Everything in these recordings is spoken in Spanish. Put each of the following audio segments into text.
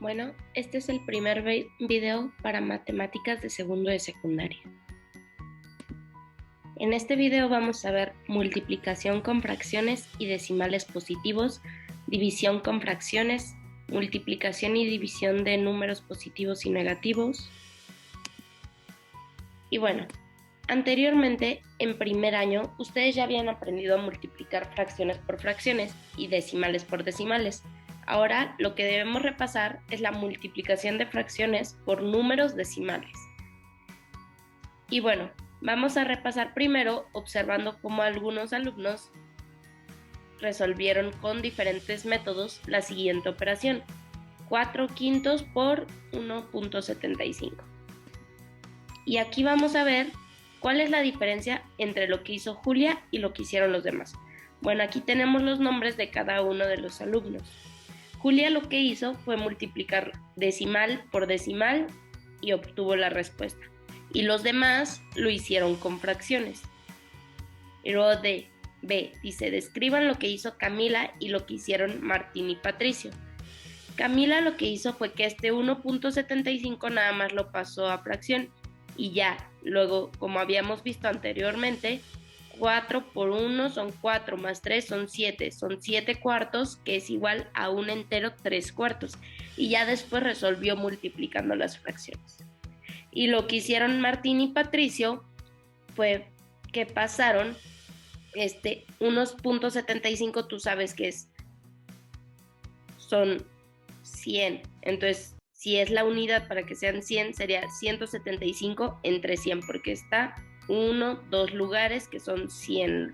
Bueno, este es el primer video para matemáticas de segundo de secundaria. En este video vamos a ver multiplicación con fracciones y decimales positivos, división con fracciones, multiplicación y división de números positivos y negativos. Y bueno, anteriormente, en primer año, ustedes ya habían aprendido a multiplicar fracciones por fracciones y decimales por decimales. Ahora lo que debemos repasar es la multiplicación de fracciones por números decimales. Y bueno, vamos a repasar primero observando cómo algunos alumnos resolvieron con diferentes métodos la siguiente operación: 4/5 por 1.75. Y aquí vamos a ver cuál es la diferencia entre lo que hizo Julia y lo que hicieron los demás. Bueno, aquí tenemos los nombres de cada uno de los alumnos. Julia lo que hizo fue multiplicar decimal por decimal y obtuvo la respuesta. Y los demás lo hicieron con fracciones. Y luego de B dice: describan lo que hizo Camila y lo que hicieron Martín y Patricio. Camila lo que hizo fue que este 1.75 nada más lo pasó a fracción y ya. Luego, como habíamos visto anteriormente, 4 por 1 son 4, más 3 son 7 cuartos, que es igual a un entero 3 cuartos. Y ya después resolvió multiplicando las fracciones. Y lo que hicieron Martín y Patricio fue que pasaron unos .75, tú sabes que son 100. Entonces, si es la unidad para que sean 100, sería 175 entre 100, porque está 2 lugares que son 100.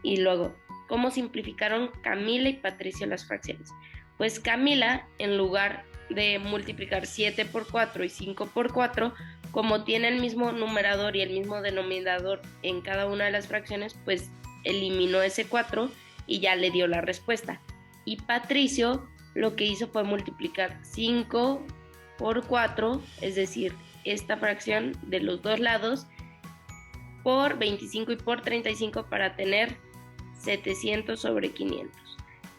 Y luego, ¿cómo simplificaron Camila y Patricio las fracciones? Pues Camila, en lugar de multiplicar 7 por 4 y 5 por 4, como tiene el mismo numerador y el mismo denominador en cada una de las fracciones, pues eliminó ese 4 y ya le dio la respuesta. Y Patricio lo que hizo fue multiplicar 5 por 4, es decir, esta fracción de los dos lados, por 25 y por 35 para tener 700 sobre 500.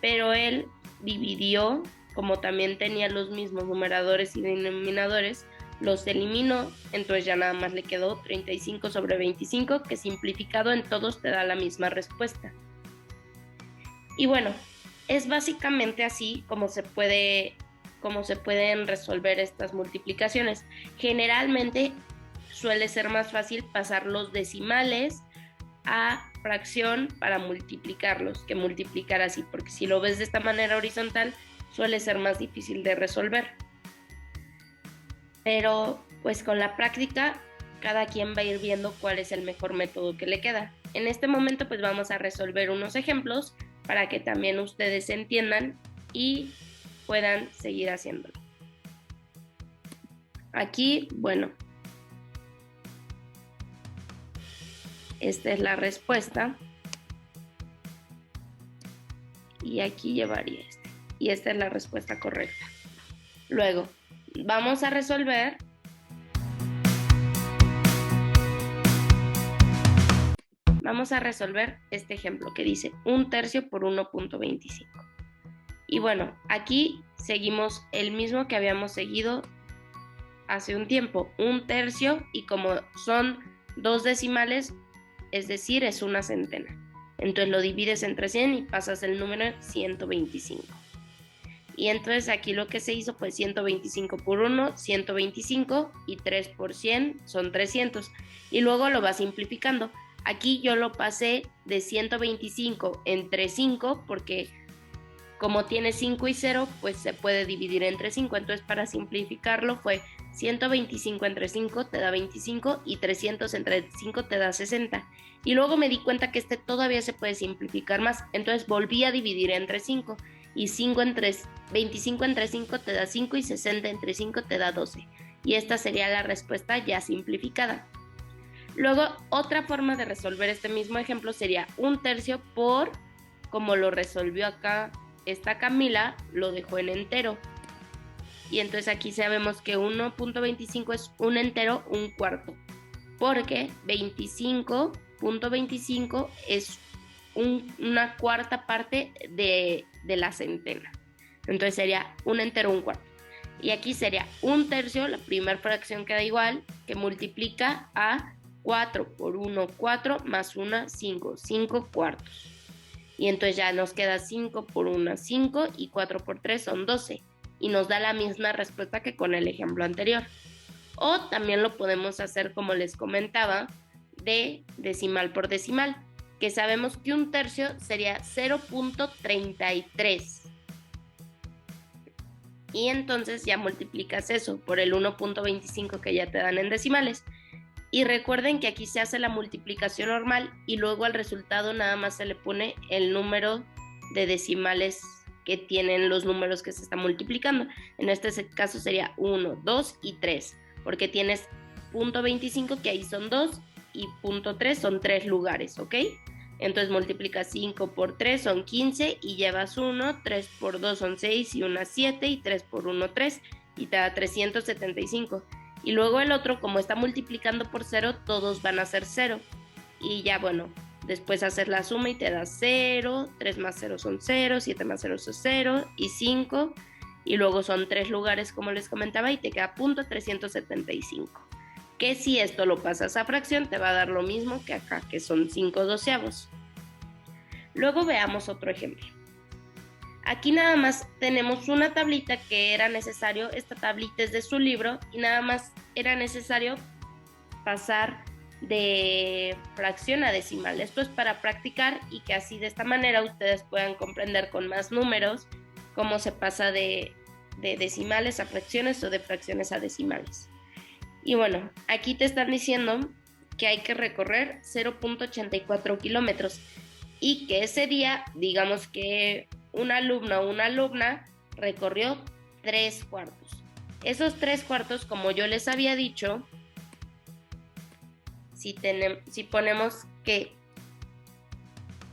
Pero él dividió, como también tenía los mismos numeradores y denominadores, los eliminó, entonces ya nada más le quedó 35 sobre 25, que simplificado en todos te da la misma respuesta. Y bueno, es básicamente así como se pueden resolver estas multiplicaciones. Generalmente suele ser más fácil pasar los decimales a fracción para multiplicarlos que multiplicar así, porque si lo ves de esta manera horizontal suele ser más difícil de resolver. Pero pues con la práctica cada quien va a ir viendo cuál es el mejor método que le queda. En este momento pues vamos a resolver unos ejemplos para que también ustedes entiendan y puedan seguir haciéndolo. Aquí, bueno, esta es la respuesta y aquí llevaría este. Y esta es la respuesta correcta. Luego, vamos a resolver este ejemplo que dice 1/3 por 1.25. Y bueno, aquí seguimos el mismo que habíamos seguido hace un tiempo, 1/3, y como son dos decimales, es decir, es una centena. Entonces lo divides entre 100 y pasas el número 125. Y entonces aquí lo que se hizo fue 125 por 1, 125, y 3 por 100 son 300. Y luego lo vas simplificando. Aquí yo lo pasé de 125 entre 5 porque como tiene 5 y 0, pues se puede dividir entre 5. Entonces para simplificarlo fue 125 entre 5 te da 25 y 300 entre 5 te da 60. Y luego me di cuenta que todavía se puede simplificar más. Entonces volví a dividir entre 5 y 25 entre 5 te da 5 y 60 entre 5 te da 12. Y esta sería la respuesta ya simplificada. Luego, otra forma de resolver este mismo ejemplo sería 1/3 por, como lo resolvió acá esta Camila, lo dejó en entero. Y entonces aquí sabemos que 1.25 es un entero, un cuarto, porque 25.25 es una cuarta parte de la centena. Entonces sería un entero, un cuarto. Y aquí sería un tercio, la primera fracción queda igual, que multiplica a 4 por 1, 4, más 1, 5, 5 cuartos. Y entonces ya nos queda 5 por 1, 5 y 4 por 3 son 12. Y nos da la misma respuesta que con el ejemplo anterior. O también lo podemos hacer, como les comentaba, de decimal por decimal, que sabemos que un tercio sería 0.33. Y entonces ya multiplicas eso por el 1.25 que ya te dan en decimales. Y recuerden que aquí se hace la multiplicación normal y luego al resultado nada más se le pone el número de decimales que tienen los números que se están multiplicando. En este caso sería 1, 2 y 3, porque tienes 0.25 que ahí son 2 y 0.3 son 3 lugares, ¿ok? Entonces multiplicas 5 por 3 son 15 y llevas 1, 3 por 2 son 6 y 1 7 y 3 por 1 3 y te da 375. Y luego el otro, como está multiplicando por 0, todos van a ser 0. Y ya bueno, después hacer la suma y te da 0, 3 más 0 son 0, 7 más 0 son 0 y 5. Y luego son 3 lugares como les comentaba y te queda punto 375. Que si esto lo pasas a fracción te va a dar lo mismo que acá, que son 5 doceavos. Luego veamos otro ejemplo. Aquí nada más tenemos una tablita que era necesario, esta tablita es de su libro y nada más era necesario pasar de fracción a decimal. Esto es para practicar y que así de esta manera ustedes puedan comprender con más números cómo se pasa de decimales a fracciones o de fracciones a decimales. Y bueno, aquí te están diciendo que hay que recorrer 0.84 kilómetros y que ese día, digamos que un alumno o una alumna recorrió 3 cuartos. Esos 3 cuartos, como yo les había dicho, si ponemos que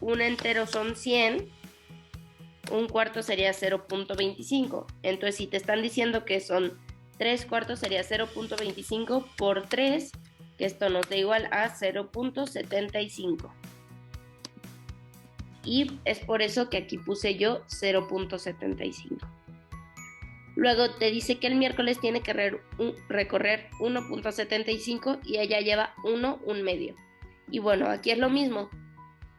un entero son 100, un cuarto sería 0.25. Entonces, si te están diciendo que son 3 cuartos, sería 0.25 por 3, que esto nos da igual a 0.75. Y es por eso que aquí puse yo 0.75. Luego te dice que el miércoles tiene que recorrer 1.75 y ella lleva 1, un medio. Y bueno, aquí es lo mismo.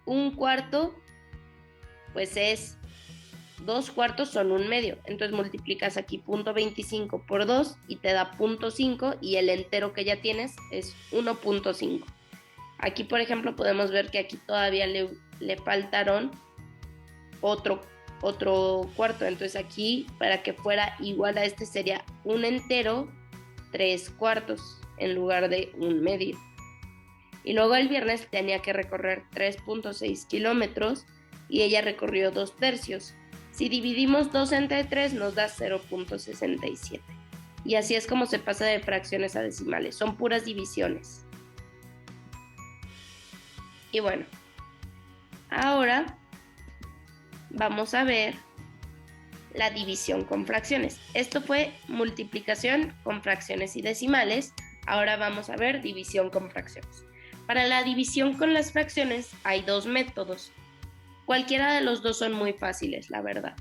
Un cuarto, pues es 2 cuartos son un medio. Entonces multiplicas aquí 0.25 por 2 y te da 0.5 y el entero que ya tienes es 1.5. Aquí, por ejemplo, podemos ver que aquí todavía le faltaron otro cuarto. Entonces aquí, para que fuera igual a este, sería un entero, 3 cuartos, en lugar de un medio. Y luego el viernes tenía que recorrer 3.6 kilómetros y ella recorrió 2 tercios. Si dividimos 2 entre 3 nos da 0.67. Y así es como se pasa de fracciones a decimales. Son puras divisiones. Y bueno, ahora vamos a ver la división con fracciones. Esto fue multiplicación con fracciones y decimales. Ahora vamos a ver división con fracciones. Para la división con las fracciones hay 2 métodos. Cualquiera de los dos son muy fáciles, la verdad.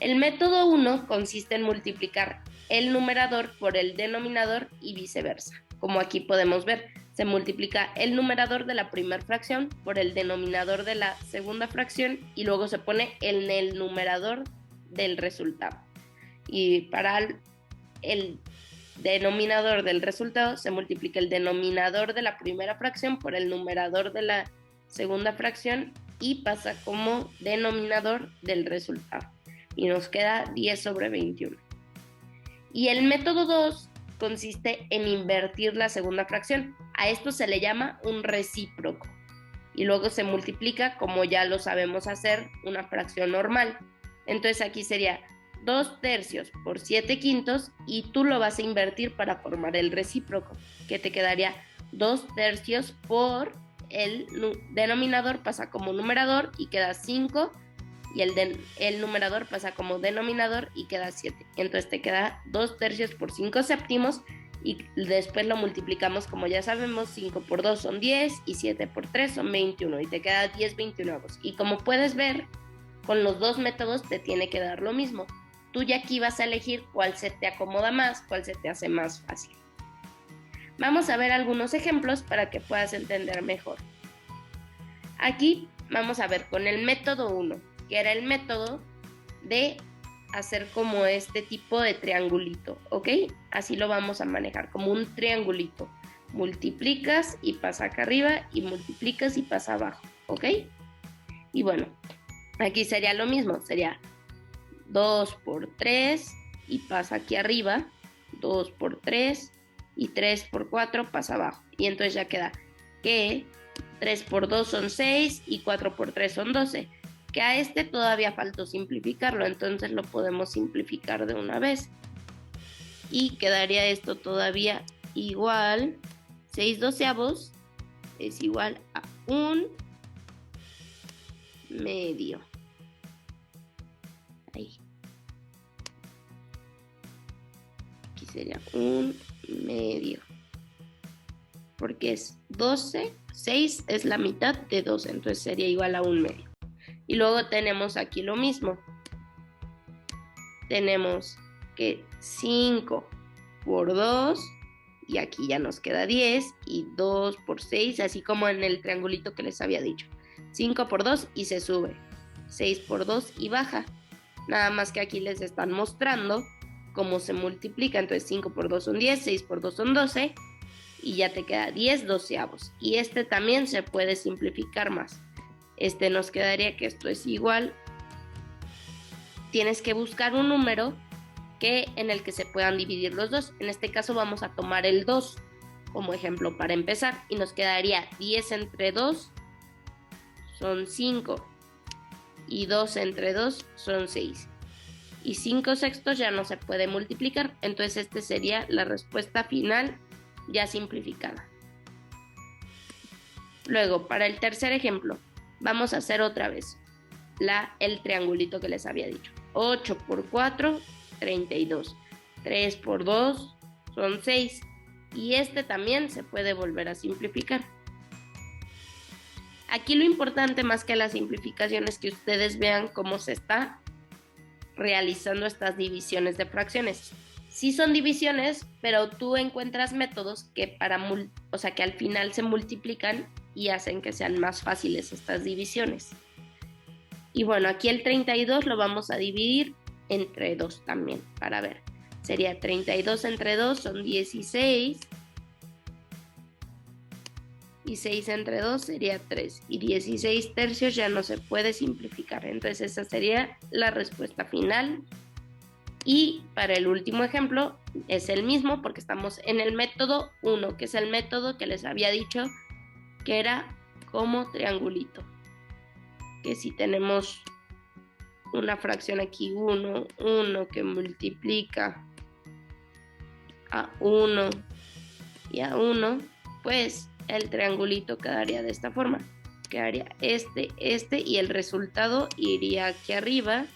El método 1 consiste en multiplicar el numerador por el denominador y viceversa. Como aquí podemos ver, se multiplica el numerador de la primera fracción por el denominador de la segunda fracción y luego se pone en el numerador del resultado. Y para el denominador del resultado se multiplica el denominador de la primera fracción por el numerador de la segunda fracción y pasa como denominador del resultado. Y nos queda 10 sobre 21. Y el método 2 consiste en invertir la segunda fracción. A esto se le llama un recíproco. Y luego se multiplica, como ya lo sabemos hacer, una fracción normal. Entonces aquí sería 2 tercios por 7 quintos y tú lo vas a invertir para formar el recíproco, que te quedaría 2 tercios por el denominador pasa como numerador y queda 5 y el numerador pasa como denominador y queda 7. Entonces te queda 2 tercios por 5 séptimos y después lo multiplicamos, como ya sabemos, 5 por 2 son 10 y 7 por 3 son 21 y te queda 10 29. Y como puedes ver, con los dos métodos te tiene que dar lo mismo. Tú ya aquí vas a elegir cuál se te acomoda más, cuál se te hace más fácil. Vamos a ver algunos ejemplos para que puedas entender mejor. Aquí vamos a ver con el método 1, que era el método de hacer como este tipo de triangulito, ¿ok? Así lo vamos a manejar, como un triangulito. Multiplicas y pasa acá arriba y multiplicas y pasa abajo, ¿ok? Y bueno, aquí sería lo mismo, sería 2 por 3 y pasa aquí arriba, 2 por 3 y 3 por 4 pasa abajo. Y entonces ya queda que 3 por 2 son 6 y 4 por 3 son 12. Que a este todavía faltó simplificarlo, entonces lo podemos simplificar de una vez. Y quedaría esto todavía igual, 6 doceavos es igual a 1 medio. Ahí. Aquí sería 1 medio. Porque es 12, 6 es la mitad de 12, entonces sería igual a 1 medio. Y luego tenemos aquí lo mismo. Tenemos que 5 por 2, y aquí ya nos queda 10, y 2 por 6, así como en el triangulito que les había dicho. 5 por 2 y se sube. 6 por 2 y baja. Nada más que aquí les están mostrando cómo se multiplica. Entonces 5 por 2 son 10, 6 por 2 son 12, y ya te queda 10 doceavos. Y este también se puede simplificar más. Este nos quedaría que esto es igual. Tienes que buscar un número en el que se puedan dividir los dos. En este caso vamos a tomar el 2 como ejemplo para empezar. Y nos quedaría 10 entre 2 son 5. Y 2 entre 2 son 6. Y 5 sextos ya no se puede multiplicar. Entonces este sería la respuesta final ya simplificada. Luego, para el tercer ejemplo, vamos a hacer otra vez el triangulito que les había dicho. 8 por 4, 32. 3 por 2 son 6. Y este también se puede volver a simplificar. Aquí lo importante más que la simplificación es que ustedes vean cómo se está realizando estas divisiones de fracciones. Sí son divisiones, pero tú encuentras métodos que que al final se multiplican y hacen que sean más fáciles estas divisiones. Y bueno, aquí el 32 lo vamos a dividir entre 2 también, para ver. Sería 32 entre 2 son 16. Y 6 entre 2 sería 3. Y 16 tercios ya no se puede simplificar. Entonces esa sería la respuesta final. Y para el último ejemplo es el mismo porque estamos en el método 1, que es el método que les había dicho que era como triangulito. Que si tenemos una fracción aquí 1 que multiplica a 1 y a 1, pues el triangulito quedaría de esta forma. Quedaría este y el resultado iría aquí arriba.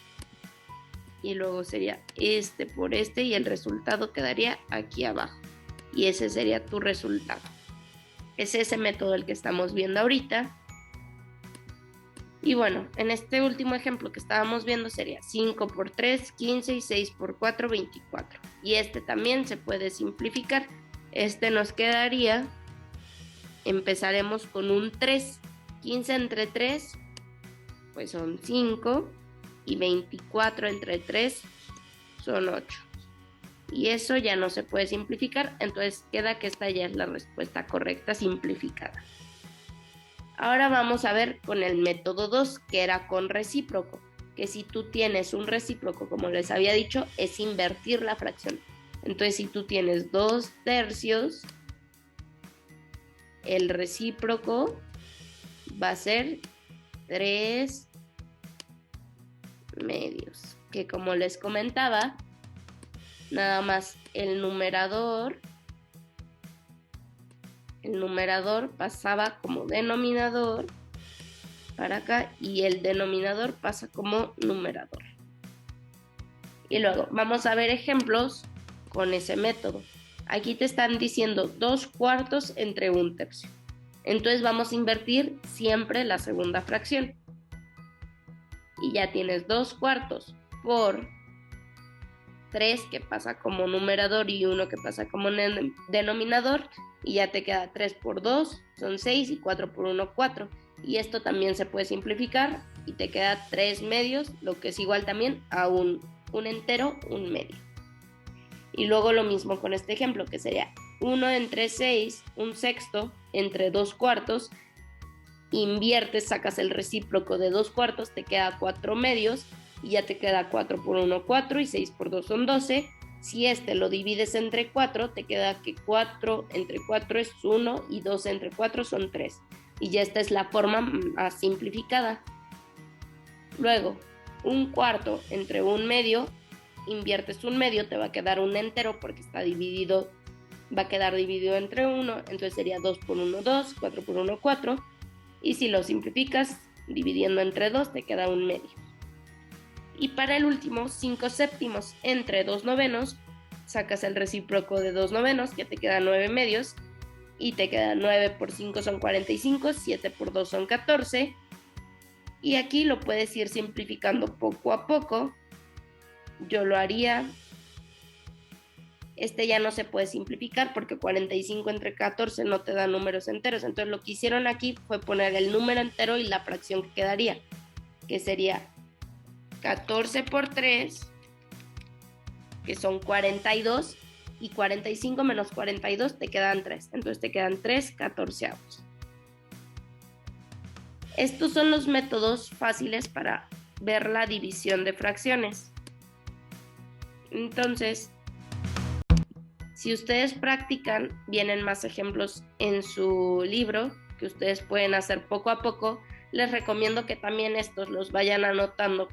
Y luego sería este por este y el resultado quedaría aquí abajo. Y ese sería tu resultado. Es ese método el que estamos viendo ahorita. Y bueno, en este último ejemplo que estábamos viendo sería 5 por 3, 15 y 6 por 4, 24. Y este también se puede simplificar. Este nos quedaría, empezaremos con un 3. 15 entre 3, pues son 5. Y 24 entre 3 son 8. Y eso ya no se puede simplificar, entonces queda que esta ya es la respuesta correcta simplificada. Ahora vamos a ver con el método 2, que era con recíproco, que si tú tienes un recíproco, como les había dicho, es invertir la fracción. Entonces si tú tienes 2 tercios, el recíproco va a ser 3 medios, que como les comentaba, nada más el numerador pasaba como denominador para acá y el denominador pasa como numerador. Y luego vamos a ver ejemplos con ese método. Aquí te están diciendo 2 cuartos entre 1 tercio. Entonces vamos a invertir siempre la segunda fracción. Y ya tienes 2 cuartos por 3 que pasa como numerador y 1 que pasa como denominador, y ya te queda 3 por 2 son 6 y 4 por 1 4, y esto también se puede simplificar y te queda 3 medios, lo que es igual también a un entero, un medio. Y luego lo mismo con este ejemplo, que sería 1 entre 6, un sexto, entre 2 cuartos, inviertes, sacas el recíproco de 2 cuartos, te queda 4 medios, y ya te queda 4 por 1, 4, y 6 por 2 son 12. Si lo divides entre 4, te queda que 4 entre 4 es 1, y 2 entre 4 son 3. Y ya esta es la forma más simplificada. Luego, un cuarto entre un medio, inviertes un medio, te va a quedar un entero porque va a quedar dividido entre 1, entonces sería 2 por 1, 2, 4 por 1, 4, y si lo simplificas dividiendo entre 2 te queda un medio. Y para el último, 5 séptimos entre 2 novenos, sacas el recíproco de 2 novenos, que te queda 9 medios, y te queda 9 por 5 son 45, 7 por 2 son 14, y aquí lo puedes ir simplificando poco a poco. Yo lo haría. Ya no se puede simplificar porque 45 entre 14 no te da números enteros. Entonces lo que hicieron aquí fue poner el número entero y la fracción que quedaría, que sería 14 por 3, que son 42, y 45 menos 42 te quedan 3. Entonces te quedan 3 catorceavos. Estos son los métodos fáciles para ver la división de fracciones. Entonces, si ustedes practican, vienen más ejemplos en su libro que ustedes pueden hacer poco a poco. Les recomiendo que también estos los vayan anotando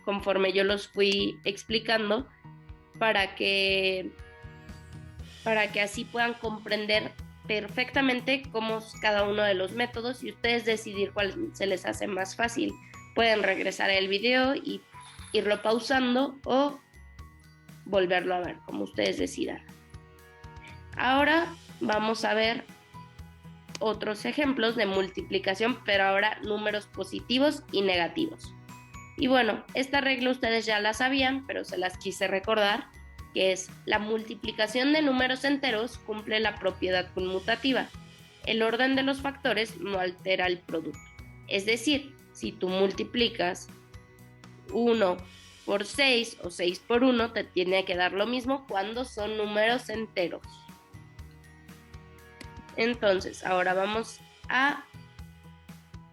conforme yo los fui explicando para que así puedan comprender perfectamente cómo es cada uno de los métodos y ustedes decidir cuál se les hace más fácil. Pueden regresar al video y irlo pausando o volverlo a ver, como ustedes decidan. Ahora vamos a ver otros ejemplos de multiplicación, pero ahora números positivos y negativos. Y bueno, esta regla ustedes ya la sabían, pero se las quise recordar, que es la multiplicación de números enteros cumple la propiedad conmutativa. El orden de los factores no altera el producto. Es decir, si tú multiplicas 1 por 6 o 6 por 1, te tiene que dar lo mismo cuando son números enteros. Entonces, ahora vamos a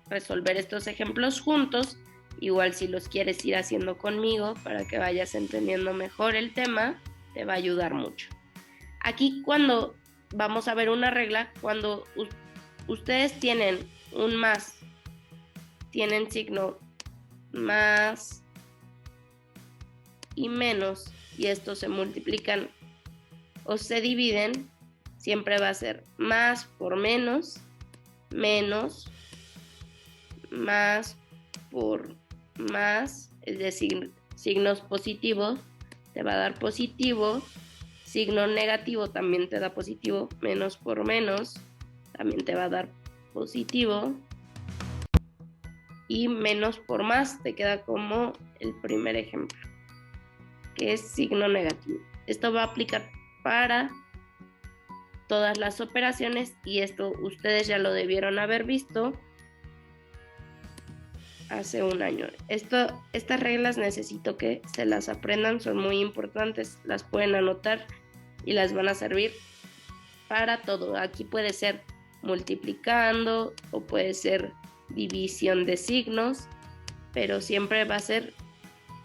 resolver estos ejemplos juntos. Igual si los quieres ir haciendo conmigo para que vayas entendiendo mejor el tema, te va a ayudar mucho. Aquí cuando vamos a ver una regla, cuando ustedes tienen un más, tienen signo más y menos, y estos se multiplican o se dividen, siempre va a ser más por menos, menos, más por más, es decir, signos positivos te va a dar positivo, signo negativo también te da positivo, menos por menos también te va a dar positivo, y menos por más te queda como el primer ejemplo, que es signo negativo. Esto va a aplicar para todas las operaciones y esto ustedes ya lo debieron haber visto hace un año. Estas reglas necesito que se las aprendan, son muy importantes, las pueden anotar y las van a servir para todo. Aquí puede ser multiplicando o puede ser división de signos, pero siempre va a ser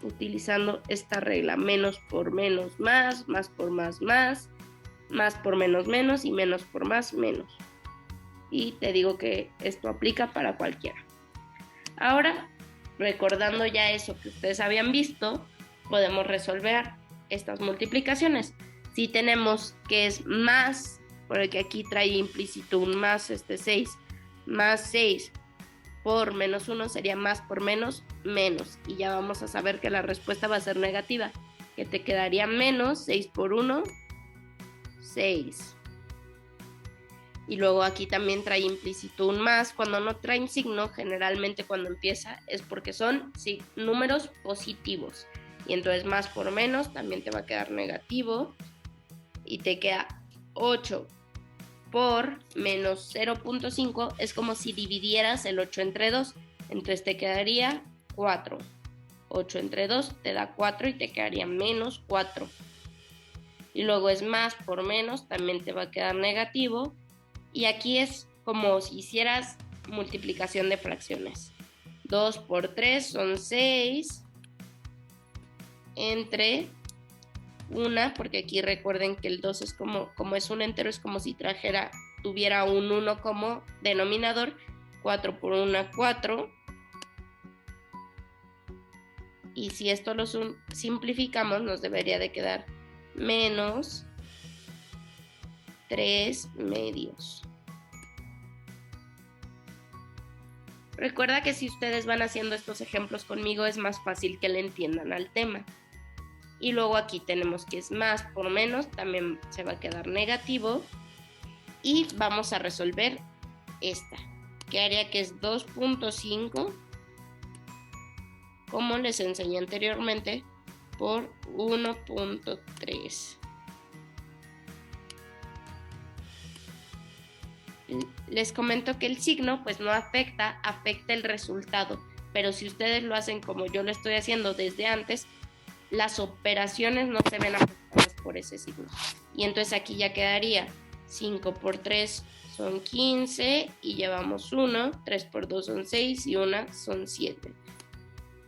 utilizando esta regla: menos por menos más, más por más más, más por menos menos y menos por más menos. Y te digo que esto aplica para cualquiera. Ahora, recordando ya eso que ustedes habían visto, podemos resolver estas multiplicaciones. Si tenemos que es más, porque aquí trae implícito un más, 6, más 6 por menos 1 sería más por menos, menos. Y ya vamos a saber que la respuesta va a ser negativa, que te quedaría menos 6 por 1, 6. Y luego aquí también trae implícito un más. Cuando no traen signo, generalmente cuando empieza es porque son números positivos. Y entonces más por menos también te va a quedar negativo. Y te queda 8 por menos 0.5. Es como si dividieras el 8 entre 2. Entonces te quedaría 4. 8 entre 2 te da 4 y te quedaría menos 4. Y luego es más por menos, también te va a quedar negativo. Y aquí es como si hicieras multiplicación de fracciones. 2 por 3 son 6. Entre 1, porque aquí recuerden que el 2 es como es un entero, es como si tuviera un 1 como denominador. 4 por 1, 4. Y si esto lo simplificamos, nos debería de quedar menos 3 medios. Recuerda que si ustedes van haciendo estos ejemplos conmigo, es más fácil que le entiendan al tema. Y luego aquí tenemos que es más por menos, también se va a quedar negativo. Y vamos a resolver esta, que haría que es 2.5, como les enseñé anteriormente, por 1.3. Les comento que el signo pues no afecta el resultado, pero si ustedes lo hacen como yo lo estoy haciendo desde antes, las operaciones no se ven afectadas por ese signo. Y entonces aquí ya quedaría 5 por 3 son 15 y llevamos 1, 3 por 2 son 6 y 1 son 7.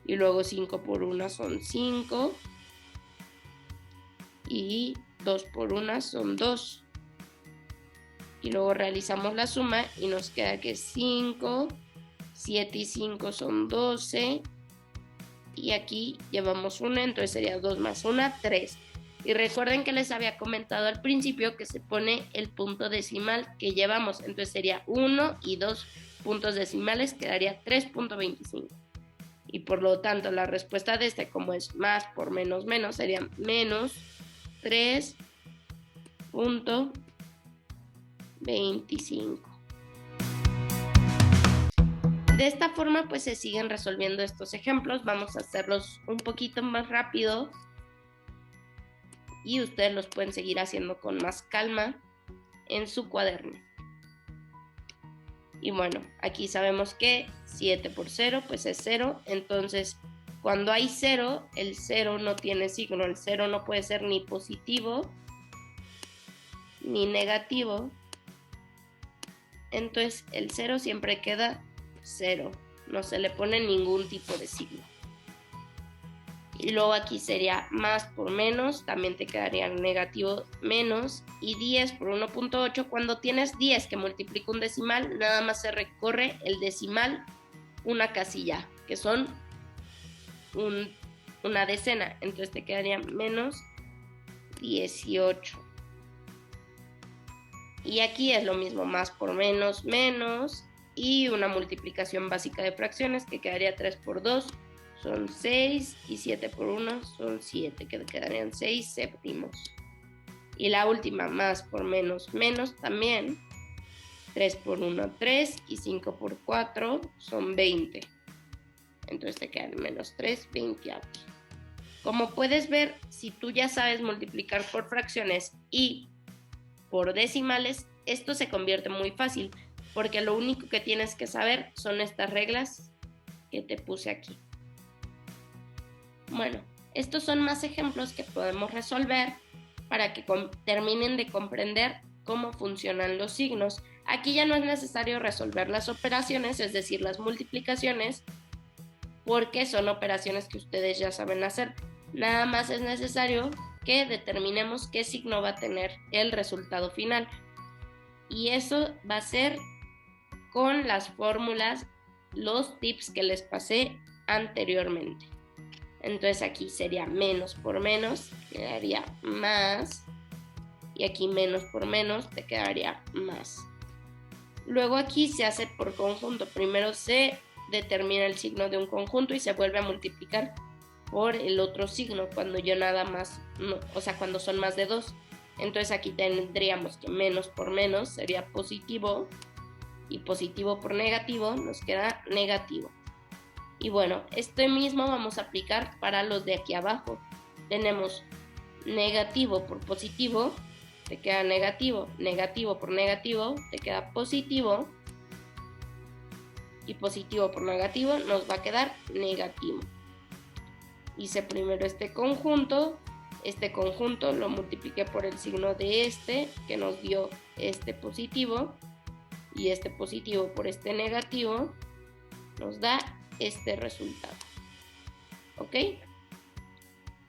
Y luego 5 por 1 son 5 y 2 por 1 son 2. Y luego realizamos la suma y nos queda que 5, 7 y 5 son 12. Y aquí llevamos 1, entonces sería 2 más 1, 3. Y recuerden que les había comentado al principio que se pone el punto decimal que llevamos. Entonces sería 1 y 2 puntos decimales, quedaría 3.25. Y por lo tanto la respuesta de este, como es más por menos menos, sería menos 3.25. De esta forma pues se siguen resolviendo estos ejemplos. Vamos a hacerlos un poquito más rápido y ustedes los pueden seguir haciendo con más calma en su cuaderno. Y bueno, aquí sabemos que 7 por 0 pues es 0, entonces cuando hay 0, el 0 no tiene signo, el 0 no puede ser ni positivo ni negativo, entonces el 0 siempre queda 0, no se le pone ningún tipo de signo. Y luego aquí sería más por menos, también te quedaría negativo menos, y 10 por 1.8, cuando tienes 10 que multiplica un decimal, nada más se recorre el decimal una casilla, que son una decena, entonces te quedaría menos 18. Y aquí es lo mismo, más por menos, menos, y una multiplicación básica de fracciones que quedaría 3 por 2 son 6 y 7 por 1 son 7, que quedarían 6 séptimos. Y la última, más por menos, menos también, 3 por 1 3 y 5 por 4 son 20. Entonces te quedan menos 3 veinteavos. Como puedes ver, si tú ya sabes multiplicar por fracciones y por decimales, esto se convierte muy fácil, porque lo único que tienes que saber son estas reglas que te puse aquí. Bueno, estos son más ejemplos que podemos resolver para que terminen de comprender cómo funcionan los signos. Aquí ya no es necesario resolver las operaciones, es decir, las multiplicaciones, porque son operaciones que ustedes ya saben hacer. Nada más es necesario que determinemos qué signo va a tener el resultado final. Y eso va a ser con las fórmulas, los tips que les pasé anteriormente. Entonces aquí sería menos por menos, quedaría más. Y aquí menos por menos te quedaría más. Luego aquí se hace por conjunto. Primero se determina el signo de un conjunto y se vuelve a multiplicar por el otro signo cuando yo nada más, cuando son más de 2. Entonces aquí tendríamos que menos por menos sería positivo y positivo por negativo nos queda negativo. Y bueno, este mismo vamos a aplicar para los de aquí abajo. Tenemos negativo por positivo, te queda negativo, negativo por negativo, te queda positivo, y positivo por negativo nos va a quedar negativo. Hice primero este conjunto lo multipliqué por el signo de este, que nos dio este positivo, y este positivo por este negativo nos da este resultado. ¿Ok?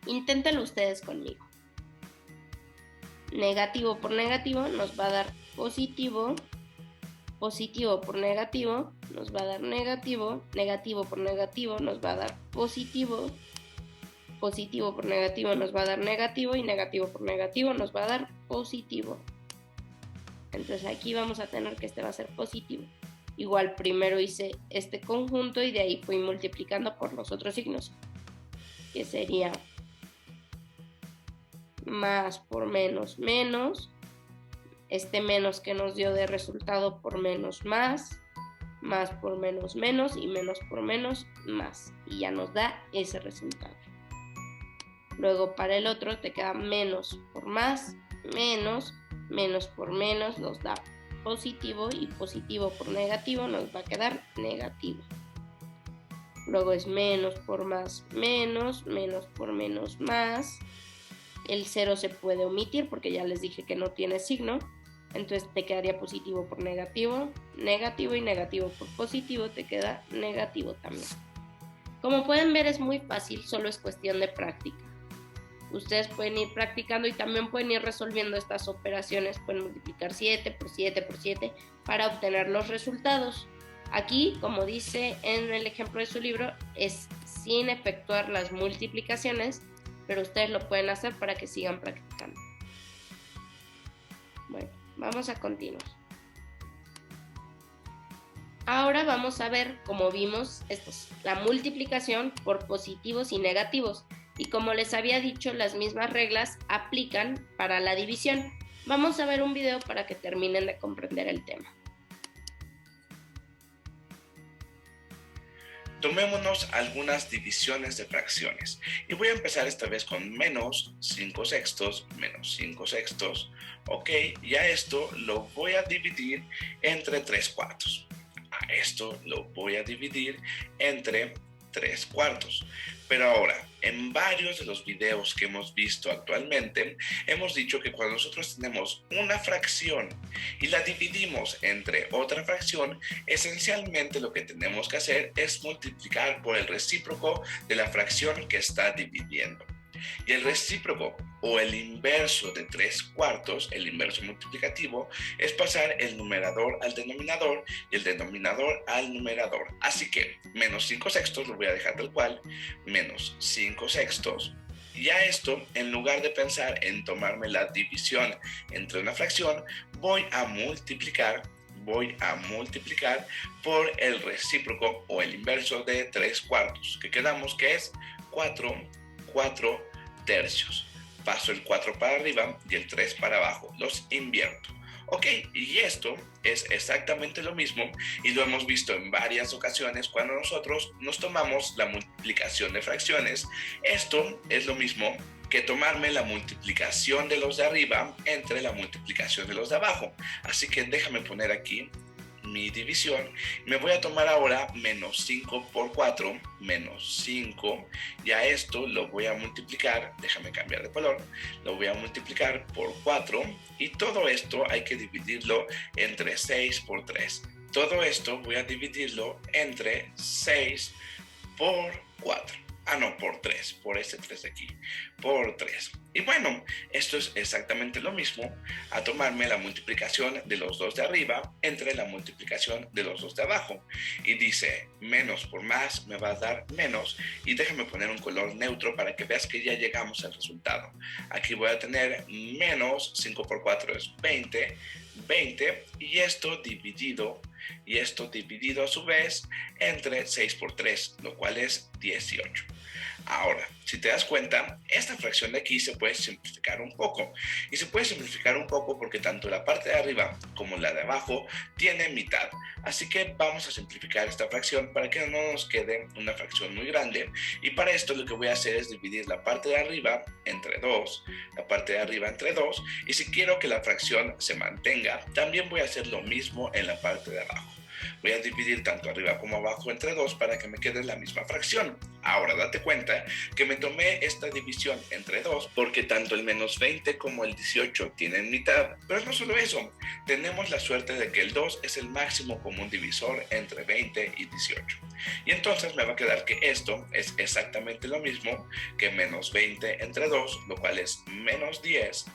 Inténtenlo ustedes conmigo. Negativo por negativo nos va a dar positivo, positivo por negativo nos va a dar negativo, negativo por negativo nos va a dar positivo, positivo por negativo nos va a dar negativo y negativo por negativo nos va a dar positivo. Entonces aquí vamos a tener que este va a ser positivo. Igual primero hice este conjunto y de ahí fui multiplicando por los otros signos, que sería más por menos, menos, este menos que nos dio de resultado por menos más por menos, menos, y menos por menos, más. Y ya nos da ese resultado. Luego para el otro te queda menos por más, menos, menos por menos nos da positivo, y positivo por negativo nos va a quedar negativo. Luego es menos por más, menos, menos por menos, más. El 0 se puede omitir porque ya les dije que no tiene signo. Entonces te quedaría positivo por negativo, negativo, y negativo por positivo te queda negativo también. Como pueden ver, es muy fácil, solo es cuestión de práctica. Ustedes pueden ir practicando y también pueden ir resolviendo estas operaciones. Pueden multiplicar 7 por 7 por 7 para obtener los resultados. Aquí, como dice en el ejemplo de su libro, es sin efectuar las multiplicaciones, pero ustedes lo pueden hacer para que sigan practicando. Bueno, vamos a continuar. Ahora vamos a ver, como vimos, la multiplicación por positivos y negativos. Y como les había dicho, las mismas reglas aplican para la división. Vamos a ver un video para que terminen de comprender el tema. Tomémonos algunas divisiones de fracciones y voy a empezar esta vez con menos 5 sextos, menos 5 sextos. Ok, ya esto lo voy a dividir entre 3 cuartos. A esto lo voy a dividir entre 3 cuartos. Pero ahora, en varios de los videos que hemos visto actualmente, hemos dicho que cuando nosotros tenemos una fracción y la dividimos entre otra fracción, esencialmente lo que tenemos que hacer es multiplicar por el recíproco de la fracción que está dividiendo. Y el recíproco o el inverso de 3 cuartos, el inverso multiplicativo, es pasar el numerador al denominador y el denominador al numerador. Así que menos 5 sextos lo voy a dejar tal cual, menos 5 sextos. Y a esto, en lugar de pensar en tomarme la división entre una fracción, voy a multiplicar por el recíproco o el inverso de 3 cuartos, que quedamos que es 4 tercios. Paso el 4 para arriba y el 3 para abajo, los invierto. Ok, y esto es exactamente lo mismo y lo hemos visto en varias ocasiones cuando nosotros nos tomamos la multiplicación de fracciones. Esto es lo mismo que tomarme la multiplicación de los de arriba entre la multiplicación de los de abajo. Así que déjame poner aquí mi división. Me voy a tomar ahora menos 5 por 4, menos 5, y a esto lo voy a multiplicar, déjame cambiar de color, lo voy a multiplicar por 4, y todo esto hay que dividirlo entre 6 por 3. Todo esto voy a dividirlo entre 6 por 4. No, por 3, por este 3 de aquí, por 3. Y bueno, esto es exactamente lo mismo a tomarme la multiplicación de los dos de arriba entre la multiplicación de los dos de abajo. Y dice, menos por más me va a dar menos. Y déjame poner un color neutro para que veas que ya llegamos al resultado. Aquí voy a tener menos 5 por 4 es 20, y esto dividido y esto dividido a su vez entre 6 por 3, lo cual es 18. Ahora, si te das cuenta, esta fracción de aquí se puede simplificar un poco. Y se puede simplificar un poco porque tanto la parte de arriba como la de abajo tiene mitad. Así que vamos a simplificar esta fracción para que no nos quede una fracción muy grande. Y para esto lo que voy a hacer es dividir la parte de arriba entre 2, la parte de arriba entre 2. Y si quiero que la fracción se mantenga, también voy a hacer lo mismo en la parte de abajo. Voy a dividir tanto arriba como abajo entre 2 para que me quede la misma fracción. Ahora date cuenta que me tomé esta división entre 2 porque tanto el menos 20 como el 18 tienen mitad. Pero no solo eso, tenemos la suerte de que el 2 es el máximo común divisor entre 20 y 18. Y entonces me va a quedar que esto es exactamente lo mismo que menos 20 entre 2, lo cual es menos 10,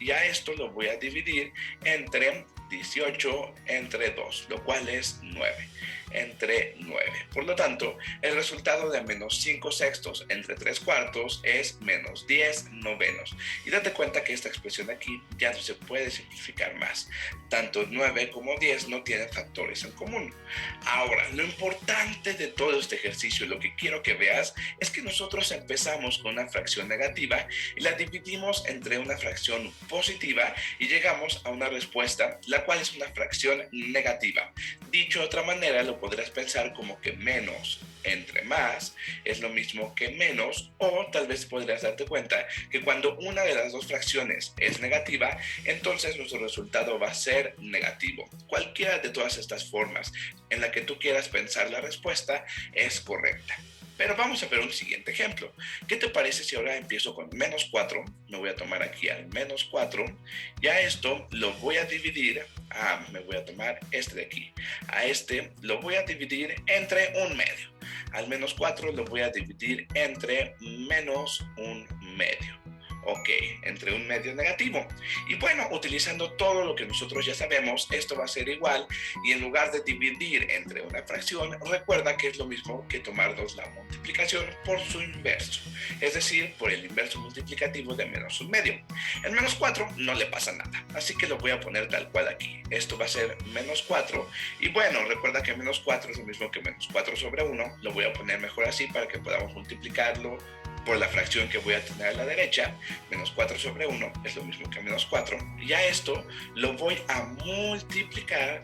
y a esto lo voy a dividir entre 18 entre 2, lo cual es 9, entre 9. Por lo tanto, el resultado de menos 5 sextos entre 3 cuartos es menos 10 novenos. Y date cuenta que esta expresión aquí ya no se puede simplificar más. Tanto 9 como 10 no tienen factores en común. Ahora, lo importante de todo este ejercicio, lo que quiero que veas, es que nosotros empezamos con una fracción negativa y la dividimos entre una fracción positiva y llegamos a una respuesta, la cual es una fracción negativa. Dicho de otra manera, lo podrás pensar como que menos entre más es lo mismo que menos, o tal vez podrías darte cuenta que cuando una de las dos fracciones es negativa, entonces nuestro resultado va a ser negativo. Cualquiera de todas estas formas en la que tú quieras pensar la respuesta es correcta. Pero vamos a ver un siguiente ejemplo. ¿Qué te parece si ahora empiezo con menos 4? Me voy a tomar aquí al menos 4. Y a esto lo voy a dividir. Me voy a tomar este de aquí. A este lo voy a dividir entre un medio. Al menos 4 lo voy a dividir entre menos un medio. Ok, entre un medio negativo. Y bueno, utilizando todo lo que nosotros ya sabemos, esto va a ser igual. Y en lugar de dividir entre una fracción, recuerda que es lo mismo que tomarnos la multiplicación por su inverso. Es decir, por el inverso multiplicativo de menos un medio. En menos 4 no le pasa nada. Así que lo voy a poner tal cual aquí. Esto va a ser menos 4. Y bueno, recuerda que menos 4 es lo mismo que menos 4 sobre 1. Lo voy a poner mejor así para que podamos multiplicarlo por la fracción que voy a tener a la derecha. Menos 4 sobre 1 es lo mismo que menos 4. Y a esto lo voy a multiplicar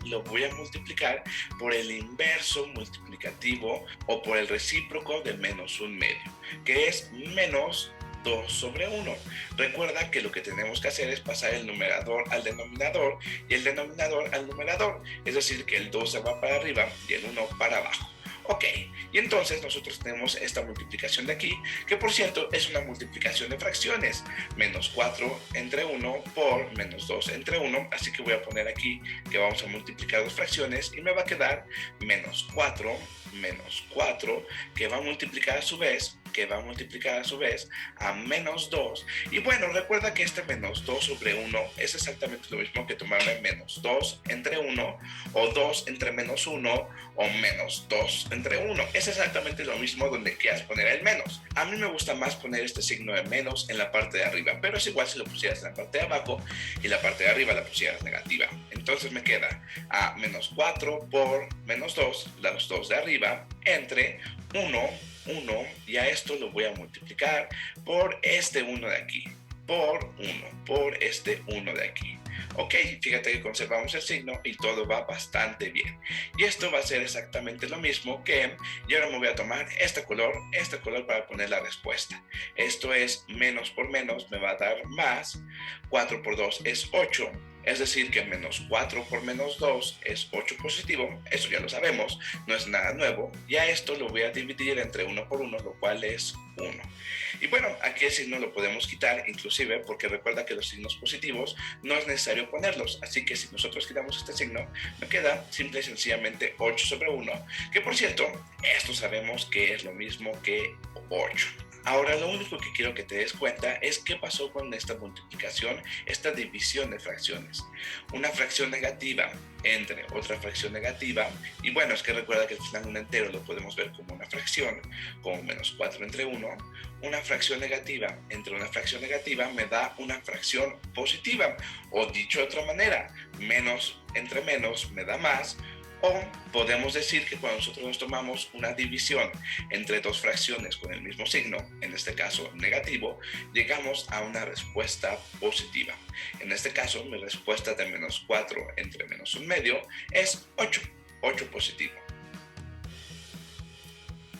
por el inverso multiplicativo o por el recíproco de menos un medio, que es menos 2 sobre 1. Recuerda que lo que tenemos que hacer es pasar el numerador al denominador y el denominador al numerador. Es decir, que el 2 se va para arriba y el 1 para abajo. Ok, y entonces nosotros tenemos esta multiplicación de aquí, que por cierto es una multiplicación de fracciones. Menos 4 entre 1 por menos 2 entre 1, así que voy a poner aquí que vamos a multiplicar dos fracciones y me va a quedar menos 4, que va a multiplicar a su vez a menos 2. Y bueno, recuerda que este menos 2 sobre 1 es exactamente lo mismo que tomarme menos 2 entre 1 o 2 entre menos 1 o menos 2 entre 1. Es exactamente lo mismo donde quieras poner el menos. A mí me gusta más poner este signo de menos en la parte de arriba, pero es igual si lo pusieras en la parte de abajo y la parte de arriba la pusieras negativa. Entonces me queda a menos 4 por menos 2, los dos de arriba, entre 1, y a esto lo voy a multiplicar por este 1 de aquí, por este 1 de aquí. Ok, fíjate que conservamos el signo y todo va bastante bien. Y esto va a ser exactamente lo mismo que, y ahora me voy a tomar este color para poner la respuesta. Esto es menos por menos, me va a dar más. 4 por 2 es 8. Es decir, que menos 4 por menos 2 es 8 positivo, eso ya lo sabemos, no es nada nuevo, y a esto lo voy a dividir entre 1 por 1, lo cual es 1. Y bueno, aquí el signo lo podemos quitar, inclusive porque recuerda que los signos positivos no es necesario ponerlos, así que si nosotros quitamos este signo, me queda simple y sencillamente 8 sobre 1, que por cierto, esto sabemos que es lo mismo que 8. Ahora lo único que quiero que te des cuenta es qué pasó con esta multiplicación, esta división de fracciones. Una fracción negativa entre otra fracción negativa, y bueno, es que recuerda que al final un entero lo podemos ver como una fracción, como menos 4 entre 1. Una fracción negativa entre una fracción negativa me da una fracción positiva, o dicho de otra manera, menos entre menos me da más, O podemos decir que cuando nosotros nos tomamos una división entre dos fracciones con el mismo signo, en este caso negativo, llegamos a una respuesta positiva. En este caso, mi respuesta de menos 4 entre menos un medio es 8, 8 positivo.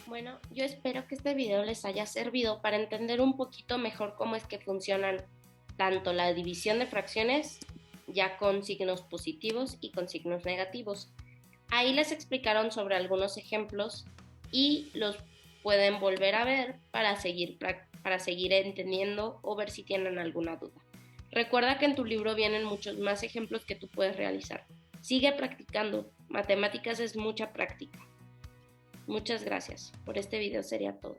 Bueno, yo espero que este video les haya servido para entender un poquito mejor cómo es que funcionan tanto la división de fracciones, ya con signos positivos y con signos negativos. Ahí les explicaron sobre algunos ejemplos y los pueden volver a ver para seguir entendiendo o ver si tienen alguna duda. Recuerda que en tu libro vienen muchos más ejemplos que tú puedes realizar. Sigue practicando. Matemáticas es mucha práctica. Muchas gracias. Por este video sería todo.